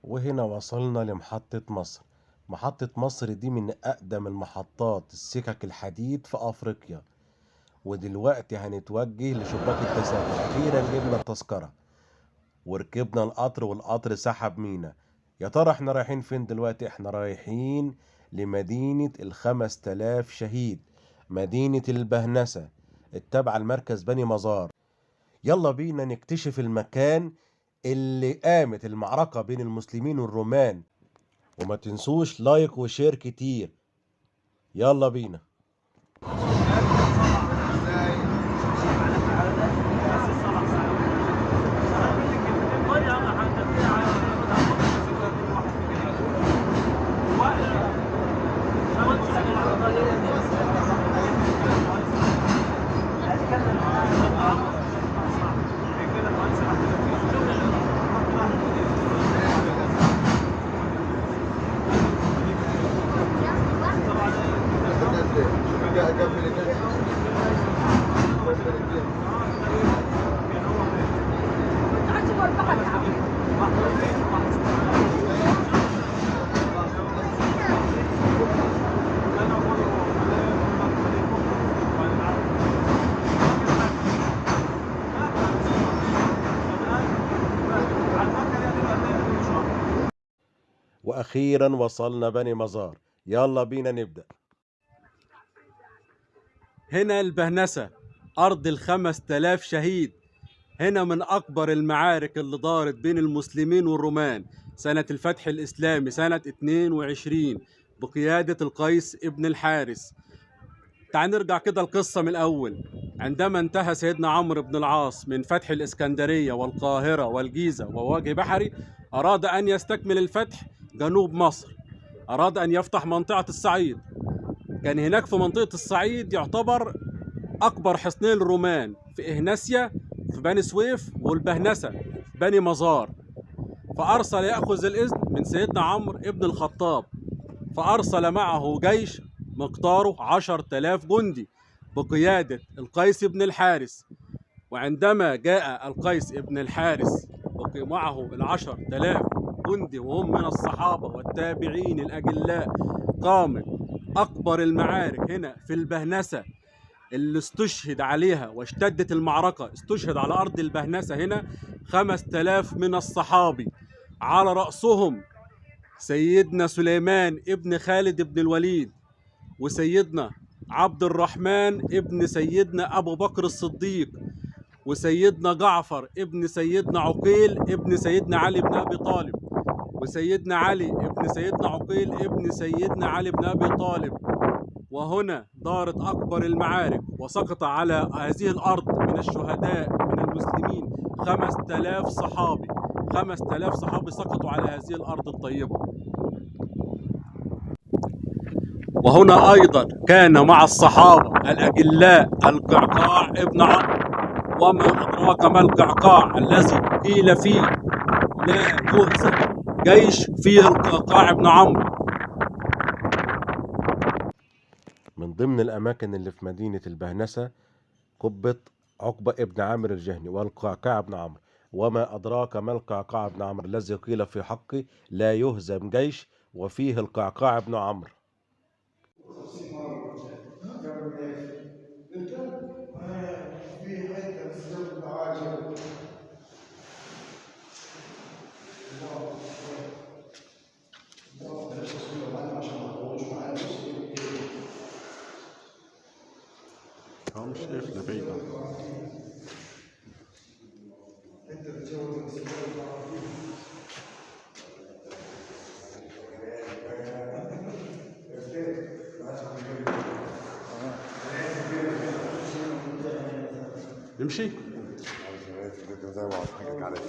وهنا وصلنا لمحطة مصر. محطة مصر دي من أقدم المحطات السكك الحديد في أفريقيا. ودلوقتي هنتوجه لشباك التذاكر. أخيرا جبنا التذكرة وركبنا القطر والقطر سحب مينا. يا ترى احنا رايحين فين دلوقتي؟ احنا رايحين لمدينة ال5000 شهيد، مدينة البهنسة التابعة لمركز بني مزار. يلا بينا نكتشف المكان اللي قامت المعركة بين المسلمين والرومان. وما تنسوش لايك وشير كتير. يلا بينا. واخيرا وصلنا بني مزار. يلا بينا نبدأ. هنا البهنسة، أرض ال5000 شهيد. هنا من أكبر المعارك اللي دارت بين المسلمين والرومان سنة الفتح الإسلامي سنة 22 بقيادة القيس ابن الحارس. تعال نرجع كده القصة من الأول. عندما انتهى سيدنا عمرو بن العاص من فتح الإسكندرية والقاهرة والجيزة ووجه بحري، أراد أن يستكمل الفتح جنوب مصر، أراد أن يفتح منطقة الصعيد. كان هناك في منطقة الصعيد يعتبر أكبر حصنين الرومان في إهناسيا في بني سويف والبهنسة في بني مزار. فأرسل يأخذ الإذن من سيدنا عمرو ابن الخطاب، فأرسل معه جيش مقداره 10,000 جندي بقيادة القيس بن الحارس. وعندما جاء القيس بن الحارس معه 10,000 جندي وهم من الصحابة والتابعين الأجلاء، قامت أكبر المعارك هنا في البهنسة اللي استشهد عليها واشتدت المعركة. استشهد على أرض البهنسة هنا 5,000 من الصحابي، على رأسهم سيدنا سليمان ابن خالد ابن الوليد، وسيدنا عبد الرحمن ابن سيدنا أبو بكر الصديق، وسيدنا جعفر ابن سيدنا عقيل ابن سيدنا علي بن أبي طالب، وسيدنا علي ابن سيدنا عقيل ابن سيدنا علي بن أبي طالب. وهنا دارت أكبر المعارك، وسقط على هذه الأرض من الشهداء من المسلمين 5,000 صحابي. 5,000 صحابي سقطوا على هذه الأرض الطيبة. وهنا أيضا كان مع الصحابة الأجلاء القعقاع ابن عمرو. وما أدراك ما القعقاع الذي قيل فيه لا يهزم جيش فيه القعقاع ابن عمرو. من ضمن الأماكن اللي في مدينة البهنسة قبة عقبة ابن عامر الجهني والقعقاع بن عمرو. وما أدراك ما القعقاع بن عمرو الذي قيل في حقه لا يهزم جيش وفيه القعقاع بن عمرو. انت في حته بس جنب عاجل. هو مش قفلة بعيدة. انت بتجوز نمشي؟ زي ما حكيت عليك.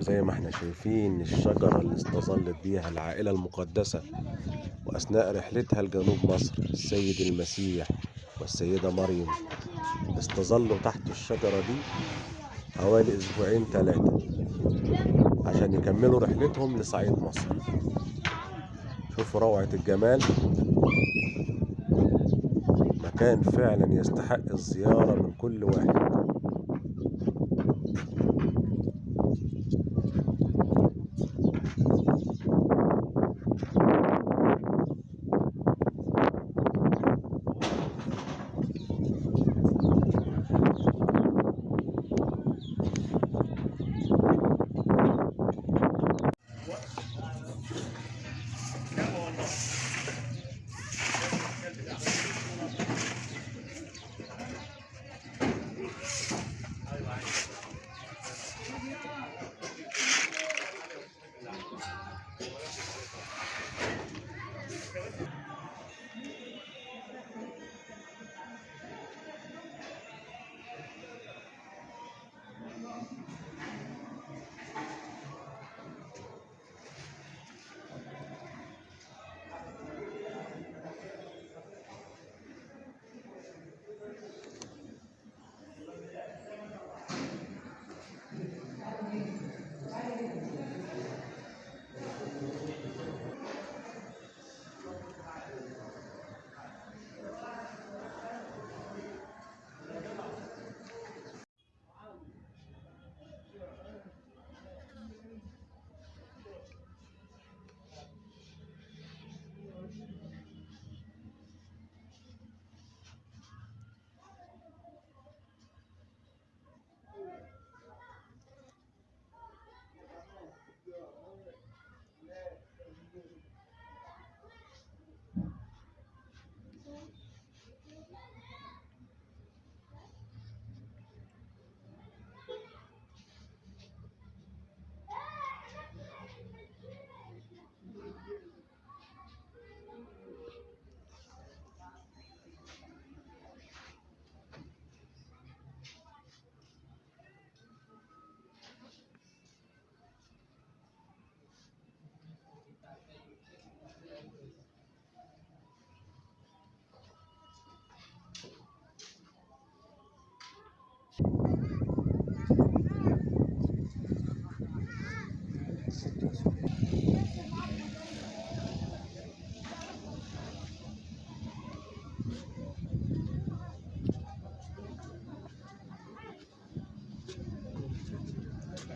زي ما احنا شايفين الشجرة اللي استظلت بيها العائلة المقدسة وأثناء رحلتها لجنوب مصر السيد المسيح والسيدة مريم استظلوا تحت الشجرة دي حوالي أسبوعين 3 عشان يكملوا رحلتهم لصعيد مصر. شوفوا روعة الجمال، مكان فعلا يستحق الزيارة من كل واحد.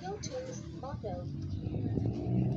Bluetooth motto.